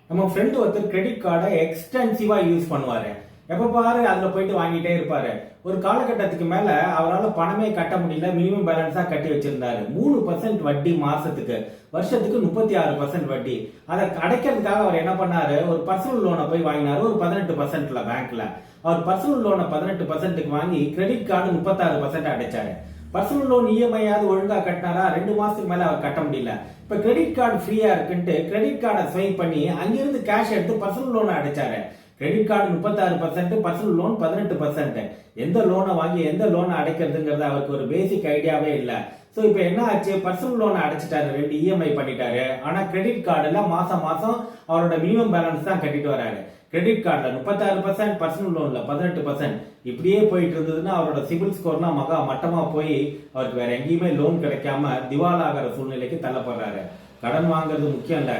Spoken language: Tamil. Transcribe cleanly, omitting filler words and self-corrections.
நம்ம ஃப்ரெண்ட் ஒருத்தர் கிரெடிட் கார்டை எக்ஸ்டென்சிவா யூஸ் பண்ணுவாரு. எப்ப பாரு அதுல போயிட்டு வாங்கிட்டே இருப்பாரு. ஒரு காலகட்டத்துக்கு மேல அவரால் பணமே கட்ட முடியல. மினிமம் பேலன்ஸா கட்டி வச்சிருந்தாரு. 3% வட்டி மாசத்துக்கு, வருஷத்துக்கு 36% வட்டி. அதை அடைக்கிறதுக்காக அவர் என்ன பண்ணாரு, ஒரு பர்சனல் லோனை போய் வாங்கினாரு. ஒரு 18% பேங்க்ல அவர் பர்சனல் லோனை 18% வாங்கி கிரெடிட் கார்டு 36% அடைச்சாரு. பர்சனல் லோன் இஎம்ஐயாவது ஒழுங்கா கட்டினாரா? 2 மாசத்துக்கு மேல அவர் கட்ட முடியல. இப்ப கிரெடிட் கார்டு ஃப்ரீயா இருக்குன்ட்டு கிரெடிட் கார்டை ஸ்வைப் பண்ணி அங்கிருந்து கேஷ் எடுத்து பர்சனல் லோனை அடைச்சாரு. Credit card 36%, personal loan 18%. எந்த லோனை வாங்கி எந்த லோனை அடைக்கிறதுங்கிறது அவருக்கு ஒரு பேசிக் ஐடியாவே இல்ல. சோ இப்ப என்ன ஆச்சு, பர்சனல் லோனை அடைச்சிட்டாரு, 2 இஎம்ஐ பண்ணிட்டாரு. ஆனா கிரெடிட் கார்டுல மாசம் மாசம் அவரோட மினிமம் பேலன்ஸ் தான் கட்டிட்டு வராரு. கிரெடிட் கார்டுல 36%, பர்சனல் லோன்ல 18%. இப்படியே போயிட்டு இருந்ததுன்னா அவரோட சிபில் ஸ்கோர்லாம் மகா மட்டமா போய் அவருக்கு வேற எங்கேயுமே லோன் கிடைக்காம திவால் ஆகிற சூழ்நிலைக்கு தள்ளப்படுறாரு. கடன் வாங்குறது முக்கியம் இல்ல,